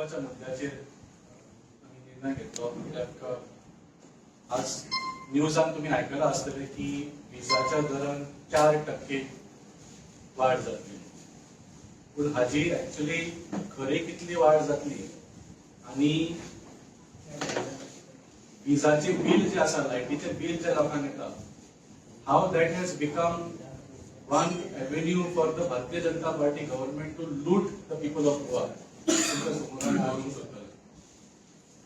महत्वाच्या मुद्द्याचेर निर्णय घेतलो. कित्याक आज न्यूजान तुम्ही आयकलां आसतलें की विजाच्या दरान 4% वाड जातली. पूण हाजी एक्चुअली खरी कितली वाड जातली आनी विजाचे बिल जे आसा, लायटीचे बिल जे लोकांक येता, how that has become one avenue for the Bharatiya Janata Party government to loot the people of Goa.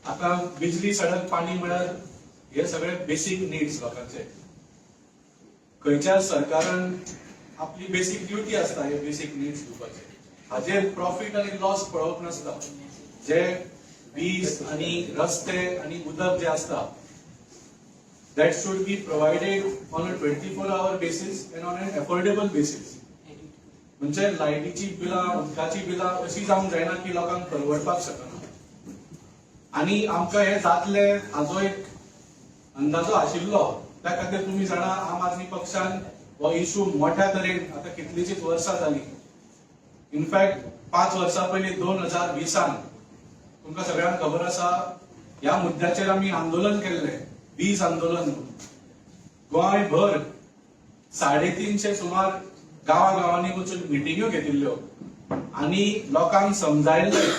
आता बिजली, सडक, पाणी म्हळ्यार हे सगळे बेसिक नीड्स लोकांचे. खंयच्या सरकारान आपली बेसिक ड्युटी आसता हे बेसिक नीड्स दिवपाचे. हाजेर प्रॉफिट आनी लॉस पळोवप नासता. जे वीज आनी रस्ते आनी उदक जे आसता, that should be provided on a 24-hour basis and on an affordable basis. म्हणजे लायटीची बिलां, उदकाची बिलां अशी जावंक जायना की लोकांक परवडपाक शकना. आनी आमकां हे जातले हाजो एक अंदाजो आशिल्लो. त्या खातीर तुम्ही जाणा आम आदमी पक्षान हो इश्यू मोठ्या तरेन आता कितलीशीच वर्सां जाली. इनफॅक्ट 5 वर्सां पयलीं 2020 तुमकां सगळ्यांक खबर आसा ह्या मुद्द्याचेर आमी आंदोलन केल्लें, वीज आंदोलन. गोंयभर 350 सुमार गांवांनी वचून मिटिंग्यो घेतिल्ल्यो आनी लोकांक समजायल्लें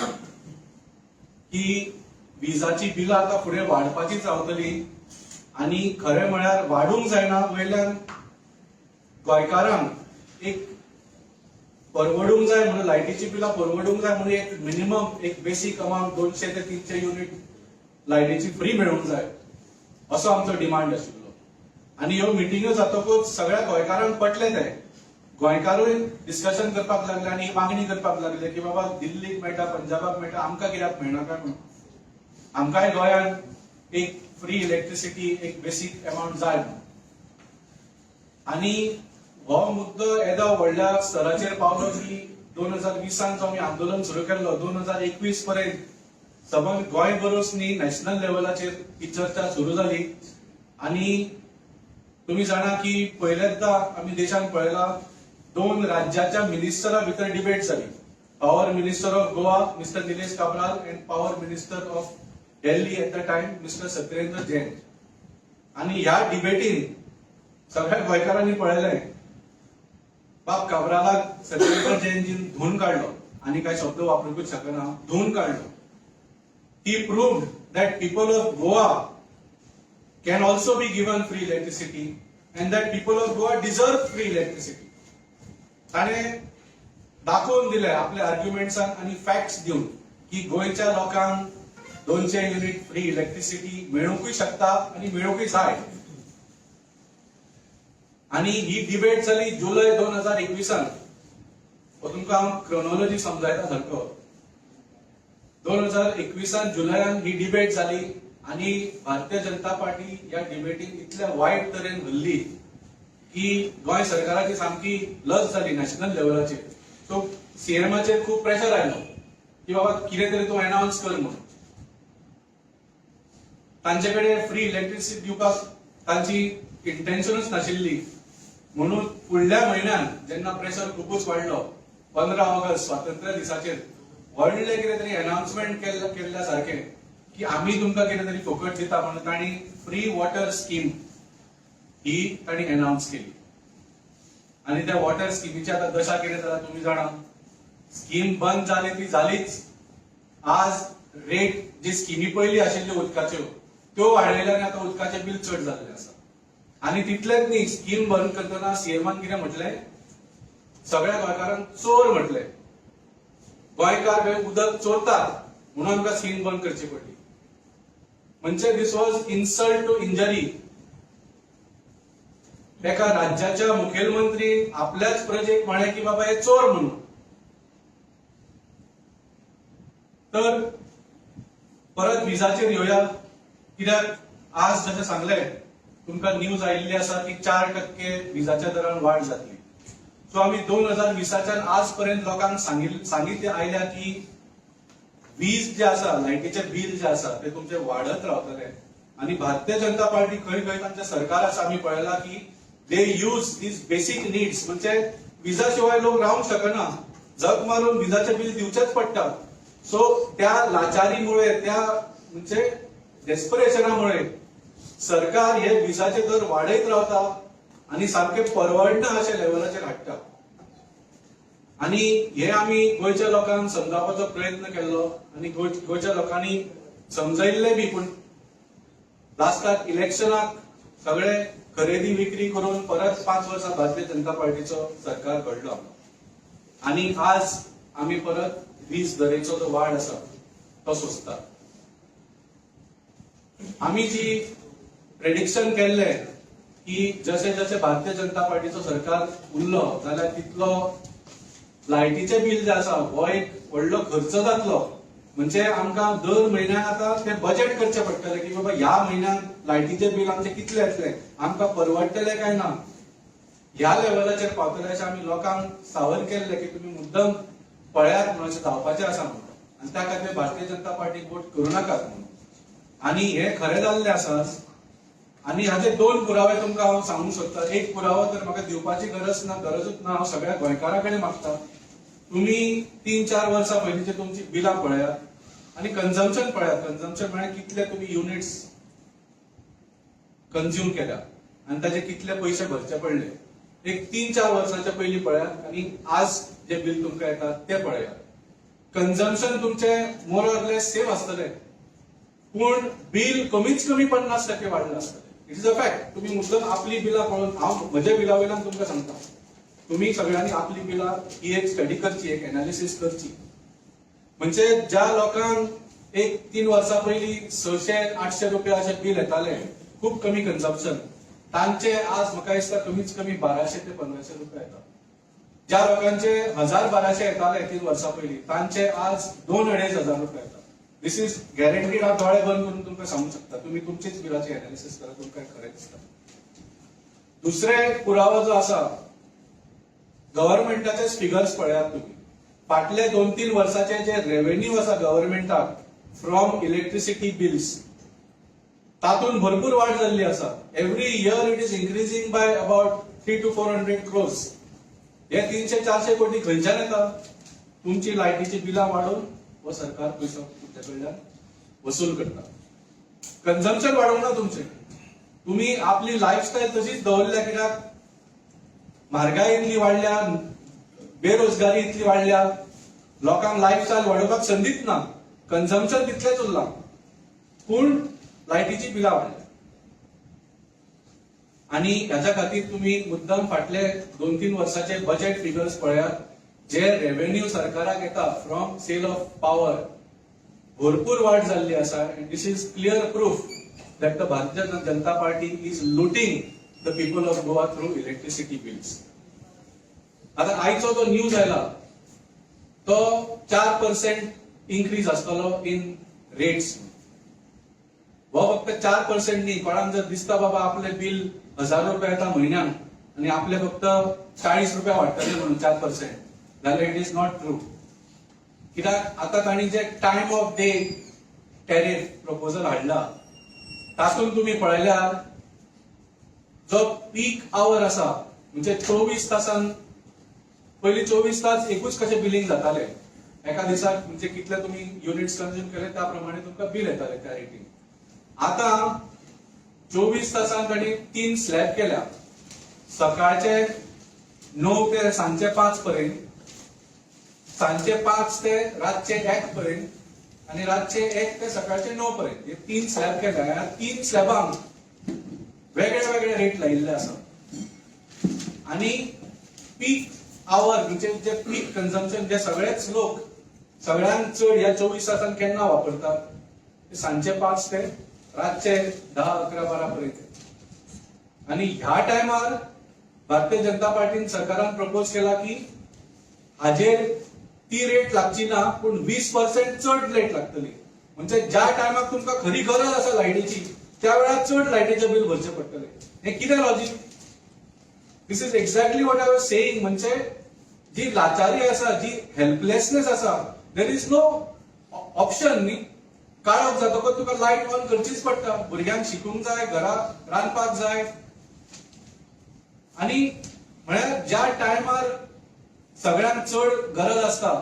की विजाची बिलां आतां फुडें वाडपाचीच रावतली आनी खरें म्हळ्यार वाडूंक जायना. वयल्यान गोंयकारांक एक परवडूंक जाय म्हणून, लायटीची बिलां परवडूंक जाय म्हणून एक मिनिमम एक बेसिक अमाउंट 200 ते 300 युनिट लायटीची फ्री मेळूंक जाय असो आमचो डिमांड आशिल्लो. आनी ह्यो मिटिंग्यो जातकूच सगळ्या गोंयकारांक पटले ते. गोंयकारूय डिस्कशन करपाक लागले आनी मागणी करपाक लागले की बाबा दिल्लीक मेळटा, पंजाबाक मेळटा, आमकां कित्याक मेळना काय म्हणून. आमकांय गोंयान एक फ्री इलेक्ट्रिसिटी एक बेसिक अमाउंट जाय म्हणून. आनी हो मुद्दो येदा व्हडल्या स्तराचेर पावलो की 2020 जो आमी आंदोलन सुरू केल्लो, 2021 पर्यंत सबंद गोंय बरोच न्ही नॅशनल लेवलाचेर ही चर्चा सुरू जाली. आनी तुम्ही जाणा की पहिल्यांदा आमी देशान पळयला 2 राज्याच्या मिनिस्टरां भितर डिबेट जाली. Power minister of Goa mister Nilesh Cabral end power minister of Delhi at the time mister Satyendra Jain. आनी ह्या डिबेटीन सगळ्या गोंयकारांनी पळयलें बाब काब्रालाक सत्येंद्र जैनजीन धुवन काडलो आनी काय शब्द वापरूंकूच शकना, धुवन काडलो. He proved that people of Goa can also be given free electricity and that people of Goa deserve free electricity. ताणें दाखोवन दिले आपले आर्ग्युमेंट्सान आनी फॅक्ट्स दिवन की गोंयच्या लोकांक 200 युनिट फ्री इलेक्ट्रिसिटी मेळूंकूय शकता आनी मेळूंकूय जाय. आनी ही डिबेट जाली जुलय 2021. हो तुमकां हांव क्रोनॉलॉजी समजायता सारको. 2021 जुलयान ही डिबेट जाली आनी भारतीय जनता पार्टी ह्या डिबेटीन इतल्या वायट तरेन हरली की गोंय सरकाराची सामकी लज जाली नॅशनल लेवलाचेर. सो सीएमाचेर खूब प्रेशर आयलो की बाबा कितें तरी तूं अनाउन्स कर म्हणून. तांचे कडेन फ्री इलेक्ट्रिसिटी दिवपाक तांची इंटेन्शनूच नाशिल्ली. म्हणून फुडल्या म्हयन्यान जेन्ना प्रेशर खूबच वाडलो 15 ऑगस्ट स्वातंत्र्य दिसाचेर व्हडले कितें तरी अनाउन्समेंट केल्ल्या सारखे की आमी तुमकां कितें तरी फुकट दिता म्हणून तांणी फ्री वॉटर स्कीम ही तांणी अनाउन्स केली. आनी त्या वॉटर स्किमीची आतां दशा कितें जाला तुमी जाणा. स्कीम बंद जाली ती जालीच. आज रेट जी स्किमी पयली आशिल्ल्यो उदकाच्यो त्यो वाडयल्या आनी आतां उदकाचें बील चड जाल्लें आसा. आनी तितलेंच न्ही, स्कीम बंद करतना सीएमान कितें म्हटलें, सगळ्या गोंयकारांक चोर म्हटलें. गोंयकार हे उदक चोरतात म्हणून आमकां स्कीम बंद करची पडली. म्हणजे दिस वॉज इन्सल्ट टू इंजरी. एका राज्याच्या मुखेलमंत्री आपल्याच प्रजेक म्हणे की बाबा हे चोर म्हणून. तर परत विजाचेर येवया. कित्याक आज जशें सांगलें तुमकां न्यूज आयिल्ली आसा की 4% विजाच्या दरान वाड जातली. सो आमी 2020च्यान आज पर्यंत लोकांक सांगितले आयल्या की वीज जे आसा, लायटीचे बिल जे आसा ते तुमचे वाडत रावतले. आनी भारतीय जनता पार्टी खंय खंय तांचे सरकार आसा आमी पळयला की दे यूज दीज बेसिक नीड्स. म्हणजे विजा शिवाय लोक रावंक शकना. जग मारून विजाचे बिल दिवचेच पडटा. सो त्या लाचारीमुळे, त्या म्हणजे डेस्परेशनामुळे सरकार हे विजाचे दर वाडयत रावता आणि सारखे परवडना अशा लेवलाचेर हाडटा. आणि हे आमी गोंयच्या लोकांक समजावपाचो प्रयत्न केल्लो आणि गोंयच्या लोकांनी समजयल्ले बी. पूण लास्टाक इलेक्शनाक सगळे खरेदी विक्री करून परत 5 वर्सां भारतीय जनता पार्टीचो सरकार घडलो आणि आज आमी परत वीज दरेचो जो वाड आसा तो सोंसता. आमी जी प्रेडिक्शन केल्ले की जसे जसे भारतीय जनता पार्टीचो सरकार उरलो जाल्यार तितलो लायटीचे बिल जे आसा हो एक व्हडलो खर्च जातलो. म्हणजे आमकां दर म्हयन्याक आता ते बजेट करचे पडटले की बाबा ह्या म्हयन्याक लायटीचे बिल आमचे कितले येतले, आमकां परवडटले काय ना. ह्या लेवलाचेर पावतले अशें आमी लोकांक सावर केल्ले की तुमी मुद्दम पळयात म्हणून अशें जावपाचें आसा म्हणून. आनी त्या खातीर भारतीय जनता पार्टीक वोट करूं नाकात म्हणून. आणि हे खरें जाल्लें आसा. आणि हाचे 2 पुरावे तुमकां हांव सांगूंक सोदतां. एक पुरावो तर म्हाका दिवपाची गरजूच ना. हांव सगळ्या गोंयकारां कडेन मागता, तुम्ही 3-4 वर्सां पयलींचे तुमची बिलां पळयात आणि कन्झम्पशन पळयात. कन्झम्पशन म्हळ्यार कितले तुम्ही युनिट्स कंज्यूम केल्या आणि ताचे कितले पयशे भरचे पडले. एक 3-4 वर्सांच्या पयलीं पळयात आणि आज जे बिल तुमकां येता ते पळयात. कन्झम्पशन तुमचे मोर ऑर लेस सेम आसतले, पूण बिल कमीच कमी 50% वाडलं आसतलें. It is a fact. तुम्ही मुद्दम आपली बिलां पळोवन, हांव म्हज्या बिला वयल्यान तुमकां सांगता, तुम्ही सगळ्यांनी आपली बिलां ही एक स्टडी करची, एक एनालिसिस करची. म्हणजे ज्या लोकांक एक 3 वर्सां पयलीं 600-800 रुपया अशे बिल येताले, खूप कमी कन्झम्पशन, तांचे आज म्हाका दिसता कमीच कमी 1200 ते 1500 रुपया येता. ज्या लोकांचे 1000-1200 येताले 3 वर्सां पयलीं, तांचे आज 2,500 रुपया येता. दिस इज गॅरंटीड. हांव दोळे बंद करून तुमकां सांगू शकता. तुम्ही तुमचीच बिलाची एनालिसिस करा, तुमकां खरें दिसता. दुसरे पुरावो जो आसा, गव्हर्नमेंटाचे फिगर्स पळयात तुम्ही. फाटले 2-3 वर्साचे जे रेव्हेन्यू आसा गव्हर्नमेंटाक फ्रॉम इलेक्ट्रिसिटी बिल्स, तातूंत भरपूर वाड जाल्ली आसा. Every year it is increasing by about 300 to 400 crores. हे 300-400 कोटी खंयच्यान येता? तुमची लायटीची बिलां वाडोवन हो सरकार पयसो तुमचे कडल्यान वसूल करता. कन्झम्पशन वाडोवंक ना तुमचे. तुम्ही आपली लायफस्टायल तशीच दवरल्या, कित्याक म्हारगाय इतली वाडल्या, बेरोजगारी इतली वाडल्या, लोकांक लायफस्टायल वाडोवपाक संदीच ना. कन्झम्पशन तितलेच उरलां, पूण लायटीची बिलां वाडल्या. आणि ह्याच्या खातीर तुम्ही मुद्दम फाटले 2-3 वर्साचे बजेट फिगर्स पळयात. जे रेव्हेन्यू सरकाराक येता फ्रॉम सेल ऑफ पॉवर, भरपूर वाड जाल्ली आसा. And this is clear proof that the Bharatiya Janata Party is looting the people of Goa through electricity bills. आता आयचो जो न्यूज आयला तो 4% इन्क्रीज आसतलो इन रेट्स. हो फक्त 4% न्ही. कोणाक जर दिसता बाबा आपले बिल 1000 रुपया येता म्हयन्याक आणि आपले फक्त 40 रुपया वाडटले म्हणून 4%, जाल्यार इट इज नॉट ट्रू. कित्याक आता तांणी जे time of day tariff proposal हाडला, तातूंत तुम्ही पळयल्यार जो पीक आवर आसा, म्हणजे 24 तासान पयलीं 24 तास एकूच कशें बिलिंग जाताले. एका दिसाक म्हणजे कितले तुम्ही युनिट्स कंज्यूम केले त्या प्रमाणे तुमकां बिल येताले त्या रेटीन. आता 24 तासांक तांणी 3 स्लॅब केल्या. सकाळचे 9 ते सांजचे 5 पर्यंत, सांजचे 5 ते रातचे 1 पर्यंत आणि रातचे 1 ते सकाळचे 9 पर्यंत. हे 3 स्लॅब केल्या. ह्या 3 स्लॅबांक वेगळे वेगळे रेट लायिल्ले आसा. आणि पीक आवर म्हणजे जे पीक कन्झम्पशन जे सगळेच लोक सगळ्यांत चड ह्या 24 तासांक केन्ना वापरतात, ते सांजचे 5 ते रातचे 10, 11, 12 पर्यंत. आणि ह्या टायमार भारतीय जनता पार्टीन सरकारान प्रपोज केला की हाजेर ती रेट लागची ना, पूण 20% चड रेट लागतली. म्हणजे ज्या टायमाक तुमकां खरी गरज आसा लायटीची, त्या वेळार चड लायटीचे बिल भरचे पडटले. हे कितें logic? This is exactly what I was saying. म्हणजे जी लाचारी आसा, जी हेल्पलेसनेस आसा, देर इज नो ऑप्शन न्ही. काळोख जातकच तुका लायट ऑन करचीच पडटा. भुरग्यांक शिकूंक जाय, घरा रांदपाक जाय. आणि म्हळ्यार ज्या टायमार सगळ्यांक चड गरज आसता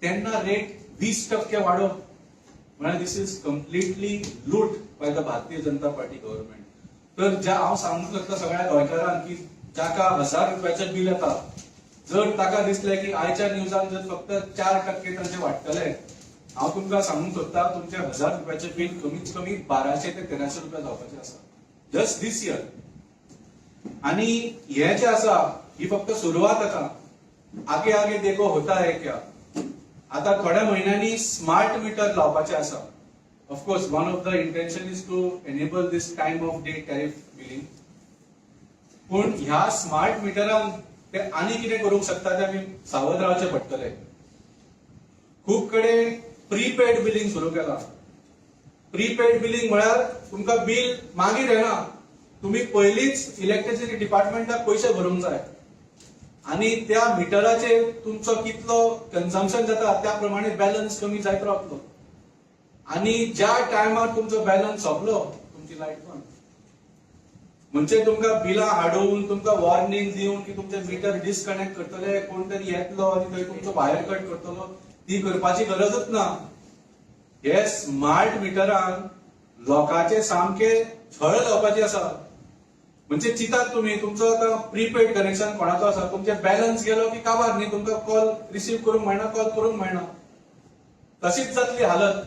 तेन्ना रेट 20% वाडप म्हणजे दिस इज कम्प्लिटली लूट by the Bharatiya Janata Party government. तर ज्या हांव सांगूंक सोदता सगळ्या गोंयकारांक की जाका 1000 रुपयाचें बिल येता, जर ताका दिसलें की आयच्या न्यूजान जर फक्त 4% तांचे वाडटले, हांव तुमकां सांगूंक सोदता तुमचे 1000 रुपयाचें बिल कमीत कमी 1200 ते 1300 रुपया जावपाचें आसा जस्ट दीस इयर. आणि हे जे आसा ही फक्त सुरवात आसा. आगे आगे देखो होता है क्या. आता थोड्या महिन्यांनी स्मार्ट मीटर लावपाचे आसा. Of course one of the intention is to enable this time of day tariff billing. पण ह्या स्मार्ट मिटरान ते आनी कितें करूंक शकता ते आमी सावध रावचे पडटले. खूब कडेन प्रीपेड बिलिंग सुरू केला. प्रीपेड बिलिंग म्हळ्यार तुमकां बिल मागीर येना, तुम्ही पयलींच इलेक्ट्रिसिटी डिपार्टमेंटाक पयशे भरूंक जाय आणि त्या मिटराचेर तुमचो कितलो कन्झम्पशन जाता त्या प्रमाणे बॅलन्स कमी जायत रावतलो. आणि ज्या टायमार तुमचो बॅलन्स सोंपलो तुमची लायट बंद. म्हणजे तुमकां बिलां हाडून तुमकां वॉर्निंग दिवन की तुमचे मिटर डिस्कनेक्ट करतले, कोण तरी येतलो आनी थंय तुमचो भायर कट करतलो, ती करपाची गरजच ना. हे स्मार्ट मिटरान लोकांचे सामके छळ लावपाचे आसा. म्हणजे चिंतात तुम्ही तुमचो आता प्रीपेड कनेक्शन कोणाचो आसा, तुमचे बॅलन्स गेलो की काबार न्ही, तुमकां कॉल रिसीव करूंक मेळना, कॉल करूंक मेळना. तशीच जातली हालत.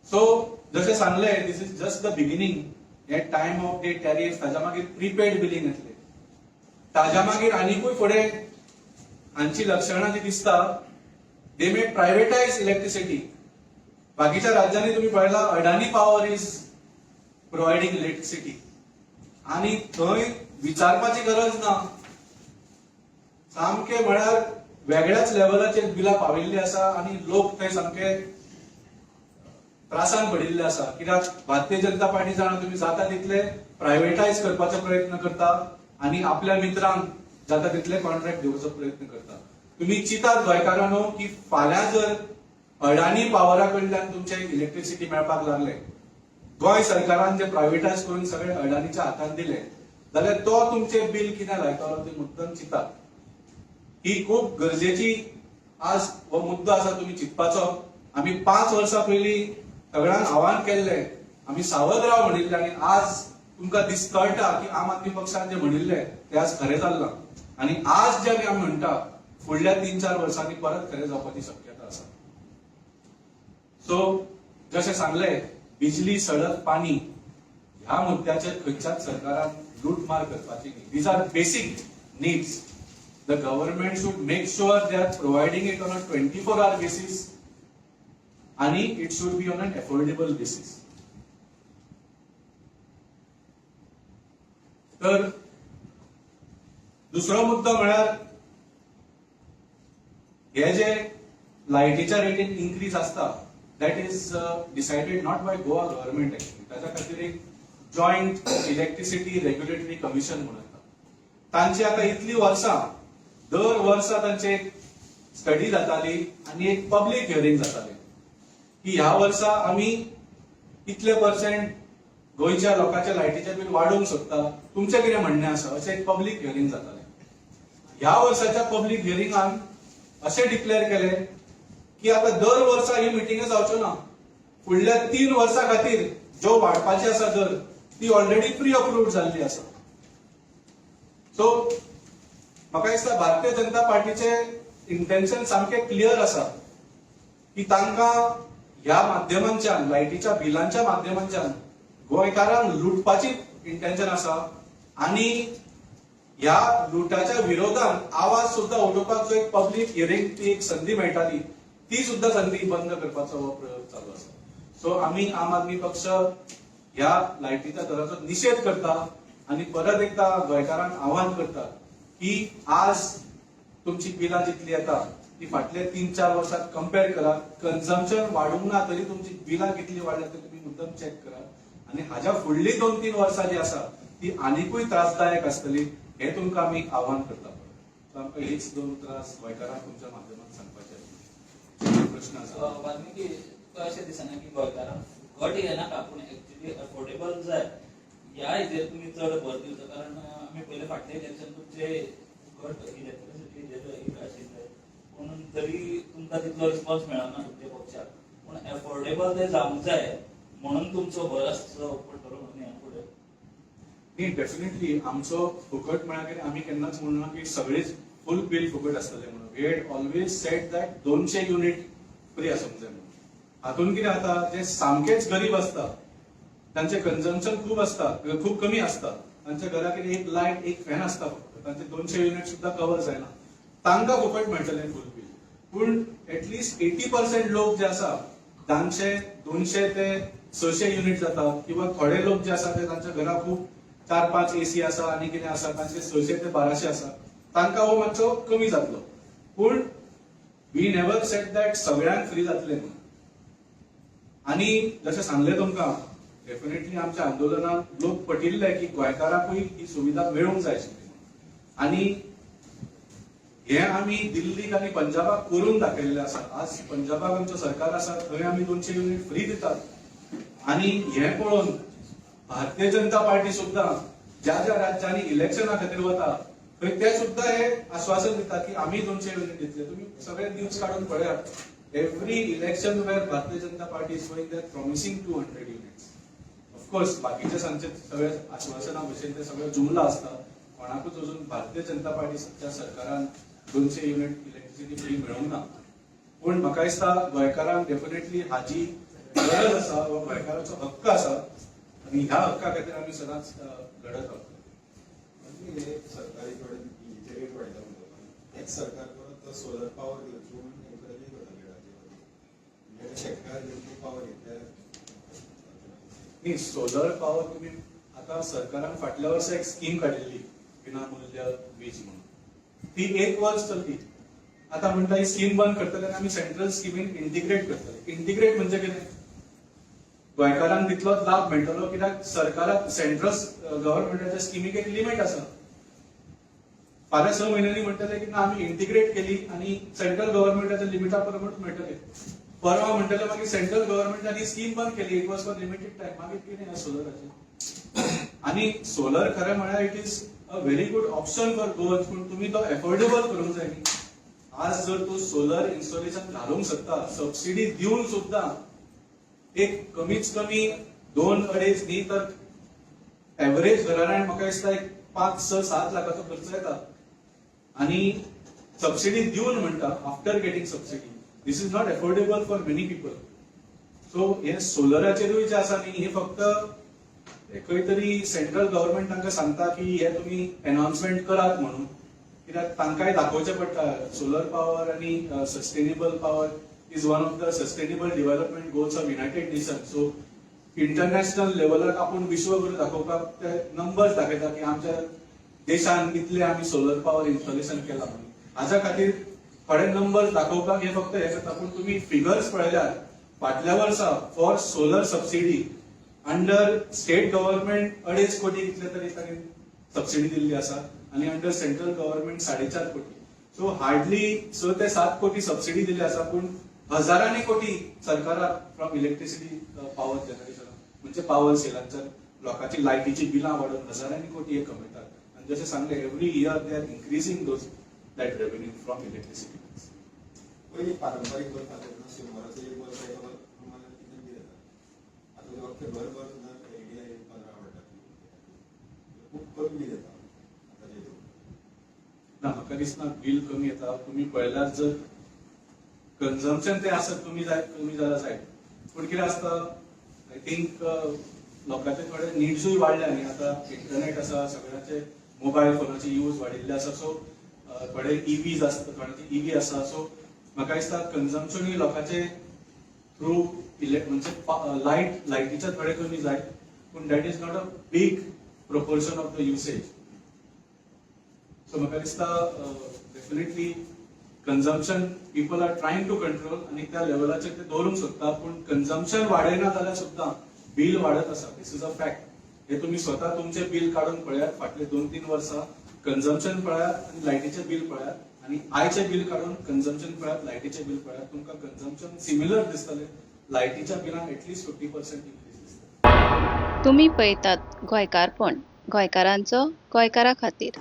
सो जशें सांगले दिस इज जस्ट द बिगिनिंग. हे टाइम ऑफ डे टॅरिफ ताच्या मागीर प्रीपेड बिलिंग येतले. ताच्या मागीर आनीकूय फुडें हांची लक्षणां जी दिसता, दे मे प्रायवेटायज इलेक्ट्रिसिटी. बाकीच्या राज्यांनी तुम्ही पळयला अडानी पॉवर इज प्रोवायडिंग इलेक्ट्रिसिटी आणि थंय विचारपाची गरज ना. सामके म्हळ्यार वेगळ्याच लेवलाचेर बिलां पाविल्ली आसा आणि लोक थंय सामके त्रासान पडिल्ले आसा. कित्याक भारतीय जनता पार्टी जाणा तुम्ही जाता तितले प्रायवेटायज करपाचो प्रयत्न करता आणि आपल्या मित्रांक जाता तितले कॉन्ट्रॅक्ट दिवपाचो प्रयत्न करता. तुम्ही चिंतात गोंयकारांनो की फाल्यां जर अडानी पॉवरा कडल्यान तुमचे इलेक्ट्रिसिटी मेळपाक लागले, गोंय सरकारान जे प्रायवेटायज करून सगळे अडानीच्या हातान दिले, जाल्यार तो तुमचे बिल कितें लायतलो ते मुद्दम चिंतात. ही खूब गरजेची आज हो मुद्दो आसा तुम्ही चिंतपाचो. आमी 5 वर्सां पयलीं सगळ्यांक आव्हान केल्लें, आमी सावध राव म्हणिल्लें आनी आज तुमकां कळटा की आम आदमी पक्षान जे म्हणिल्लें ते आज खरें जाल्लां. आनी आज जे आमी म्हणटा फुडल्या 3-4 वर्सांनी परत खरें जावपाची शक्यता आसा. सो जशें सांगलें बिजली, सडक, पाणी ह्या मुद्द्याचेर खंयच्याच सरकारान लूटमार करपाची न्ही. These are basic needs. The government should make sure they are providing it on a 24 hour basis आणि it should be on an affordable basis. तर दुसरो मुद्दो म्हळ्यार हे जे लायटीच्या रेटीन इन्क्रीज आसता that is decided not by Goa government actually. त्याच्या खातीर एक जॉइंट इलेक्ट्रिसिटी रेग्युलेटरी कमिशन म्हणून आसा. तांची आता इतली वर्सां दर वर्सा तांचे एक स्टडी जाताली आणि एक पब्लिक हियरिंग जाताली की ह्या वर्सा आमी इतले पर्सेंट गोंयच्या लोकांचे लायटीचे बील वाडोवंक सोदता, तुमचें कितें म्हणणें आसा अशें एक पब्लिक हियरिंग जातालें. ह्या वर्साच्या पब्लिक हियरिंगान अशें डिक्लेअर केलें की आता दर वर्सा ही मिटिंग जावच्यो ना. फुडल्या 3 वर्सां खातीर ज्यो वाडपाची आसा दर ती ऑलरेडी प्री अप्रूव्ड जाल्ली आसा. सो म्हाका दिसता भारतीय जनता पार्टीचे इंटेन्शन सामके क्लियर आसा की तांकां ह्या माध्यमांच्यान लायटीच्या बिलांच्या माध्यमांच्यान गोंयकारांक लुटपाची इंटेन्शन आसा आणि ह्या लुटाच्या विरोधात आवाज सुद्धा उठोवपाक जो एक पब्लिक हियरिंग ती एक संधी मेळटाली ती सुद्धा संधी बंद करपाचो हो प्रयोग चालू आसा. सो आमी आम आदमी पक्ष ह्या लायटीच्या दराचो निषेध करता आणि परत एकदा गोंयकारांक आव्हान करता की आज तुमची बिलां जितली येता ती फाटले 3-4 वर्सात कंपेअर करा. कन्झम्पशन वाडूंक ना तरी तुमची बिलां कितली वाडल्या ते तुम्ही मुद्दम चेक करा आणि हाज्या फुडली 2-3 वर्सां जी आसा ती आनीकूय त्रासदायक आसतली हे तुमकां आमी आव्हान करता. आमकां हीच 2 त्रास गोंयकारांक तुमच्या माध्यमांत सांगपाचे प्रश्न आसा. वाल्मिकी तुका अशें दिसना की गोंयकारांक घट येनाका पूण एक्चुअली अफोर्डेबल जाय ह्या हेजेर तुमी चड भर दिवचो. कारण आमी पयले फाटले इलेक्शन तुमचे घट इलेक्ट्रिसिटी हेजेर एक आशिल्ले म्हणून तरी तुमकां तितलो रिस्पॉन्स मेळना तुमच्या पक्षाक. पूण एफोर्डेबल ते जावंक जाय म्हणून तुमचो भर आसचो पडटलो म्हणून ह्या फुडें. नाही, डेफिनेटली आमचो फुकट म्हळ्यार आमी केन्नाच म्हणना की सगळेच फुल बिल फुकट आसतले म्हणून. We had always set that 200 unit free आसूंक जाय म्हणून. हातून कितें जाता, जे सामकेच गरीब असता तांचे कन्झम्पशन खूप असता, खूप कमी असता, तांच्या घरा कितें एक लायट एक फॅन असता फक्त, तांचे 200 युनिट सुद्धा कव्हर जायना, तांकां फुकट मेळटले फुल बिल. पूण एटलिस्ट 80% लोक जे आसा तांचे 200 ते 600 युनिट जाता, किंवा थोडे लोक जे आसा ते तांच्या घरा खूप 4-5 एसी आसा आनी कितें आसा, तांचे 600 ते 1200 आसा, तांकां हो मातसो कमी जातलो. पूण वी नेवर सेट दॅट सगळ्यांक फ्री जातले म्हणून. आणि जशें सांगले तुमकां, डेफिनेटली आमच्या आंदोलनात लोक पटिल्ले की गोंयकारांकूय ही सुविधा मेळूंक जाय आशिल्ली. आणि हे आमी दिल्लीक आनी पंजाबाक करून दाखयल्लें आसा. आज पंजाबाक आमचो सरकार आसा, थंय आमी 200 युनिट फ्री दितात. आणि हे पळोवन भारतीय जनता पार्टी सुद्धा ज्या ज्या राज्यांनी इलेक्शना खातीर वता थंय ते सुद्धा हे आश्वासन दितात की आमी 200 युनिट दितले. तुम्ही सगळे न्यूज काढून पळयात. एव्हरी इलेक्शन वेर भारतीय जनता पार्टी इज गोइंग देट प्रॉमिसिंग 200 युनिट्स. ऑफकोर्स बाकीचे सांगचे सगळे आश्वासना भशेन ते सगळे जुमला असता. कोणाकूच अजून भारतीय जनता पार्टीच्या सरकारान 200 युनिट इलेक्ट्रिसिटी फ्री मेळोंक ना. पूण म्हाका दिसता गोंयकारांक डेफिनेटली हाजी गरज आसा वा गोंयकारांचो हक्क आसा, आणि ह्या हक्का खातीर आमी सदांच लढत आहोत. म्हणजे सरकारी कडेन हिचे रेट वाडयता म्हणटा, एक सरकार परत सोलर पावर घेवची म्हणून एनकरेज करता लिडाची. म्हणजे शेतकार घेवची पावर घेतल्या न्ही, सोलर पॉवर तुम्ही आता सरकारान फाटल्या वर्सा एक स्कीम काडिल्ली विनामूल्य वीज म्हणून. ती 1 वर्स चलली. आता म्हणटा ही स्कीम बंद करतले आनी आमी सेंट्रल स्किमीन इंटिग्रेट करतले. इंटिग्रेट म्हणजे कितें? गोंयकारांक तितलोच लाभ मेळटलो, कित्याक सरकाराक सेंट्रल गव्हर्नमेंटाच्या स्किमीक एक लिमीट आसा. फाल्यां 6 म्हयन्यांनी म्हणटले की ना आमी इंटिग्रेट केली आणि सेंट्रल गव्हर्नमेंटाच्या लिमिटा परमूच मेळटले. परवा म्हणटले मागीर सेंट्रल गव्हर्नमेंटानी स्कीम बंद केली, it was for limited time. मागीर कितें सोलराचें? आणि सोलर खरें म्हळ्यार it is a very good option for Goans. पूण तुमी तो एफोर्डेबल करूंक जाय न्ही. आज जर तूं सोलर इन्स्टॉलेशन घालूंक शकता, सबसिडी दिवन सुद्धा एक कमीच कमी 2-2.5 न्ही तर एव्हरेज घराण्यान म्हाका दिसता एक 5-6-7 लाखाचो खर्च येता. आणि सबसिडी दिवन म्हणटा after getting subsidy. This is not affordable for many people. So हे सोलराचेरूय जे आसा न्ही, हे फक्त खंय तरी सेंट्रल गव्हर्नमेंट तांकां सांगता की हे तुमी एनाउन्समेंट करात म्हणून, कित्याक तांकांय दाखोवचें पडटा सोलर पॉवर आनी sustainable power is one of the sustainable development goals of United Nation. So international लेवलाक आपूण विश्वगुरू दाखोवपाक ते नंबर्स दाखयता की आमच्या देशान इतले आमी सोलर पॉवर इन्स्टॉलेशन केला म्हणून. हाच्या खातीर थोडे नंबर्स दाखोवपाक हे फक्त हे करता. पूण तुमी फिगर्स पळयल्यार फाटल्या वर्सा for solar subsidy under state government 2.5 कोटी कितले तरी ताणें सबसिडी दिल्ली आसा, आणि अंडर सेंट्रल गव्हर्नमेंट 4.5 कोटी. सो हार्डली 6 ते 7 कोटी सबसिडी दिल्ली आसा. पूण हजारांनी कोटी सरकाराक फ्रॉम इलेक्ट्रिसिटी पॉवर जनरेशन म्हणजे पॉवर सेलांच्या लोकांची लायटीची बिलां वाडोवन हजारांनी कोटी हे कमयतात. आणि जशें सांगले every year they are increasing those that revenue from electricity. पयलीं पारंपारीक बल्ब खातीर शंबराचो एक बल्ब एका प्रमाणात कितले बी येता. आतां ते वखद बरोबर सुद्दां आयडिया 15 आवडटा, खूब कमी बी येता आतांचे हितून. ना म्हाका दिसना बील कमी येता. तुमी पळयल्यार जर कन्झम्पशन ते आसत कमी जाल्यार जाय. पूण कितें आसता, आय थिंक लोकांचे थोडे निड्सूय वाडल्या न्ही. आता इंटरनेट आसा, सगळ्यांचे मोबायल फोनाचे यूज वाडिल्ले आसा. सो थोडे ईव्हीज आसता, थोड्यांचे ईव्ही आसा. सो म्हाका दिसता कन्झम्पशनूय लोकांचे थ्रू म्हणजे लायटीचे थोडे कमी जाय. पूण that is not a big proportion of the usage. So म्हाका दिसता definitely consumption people are trying to control आणि त्या लेवलाचेर ते दवरूंक शकता. पूण कन्झम्पशन वाडयना जाल्यार सुद्धा बिल वाडत आसा. दिस इज अ फॅक्ट. हे तुम्ही स्वतः तुमचे बिल काढून पळयात. फाटले 2-3 वर्सां कन्झम्पशन पळयात आणि लायटीचे बिल पळयात, आणि आयचे बिल काढून कन्झम्पशन पळयात, लायटीचे बिल पळयात. तुमकां कन्झम्पशन सिमिलर दिसतले. लायटीच्या बिलान एटलीस्ट 50% इन्क्रीज दिसता. तुम्ही पळयतात गोंयकारपण, गोंयकारांचो गोंयकारा खातीर.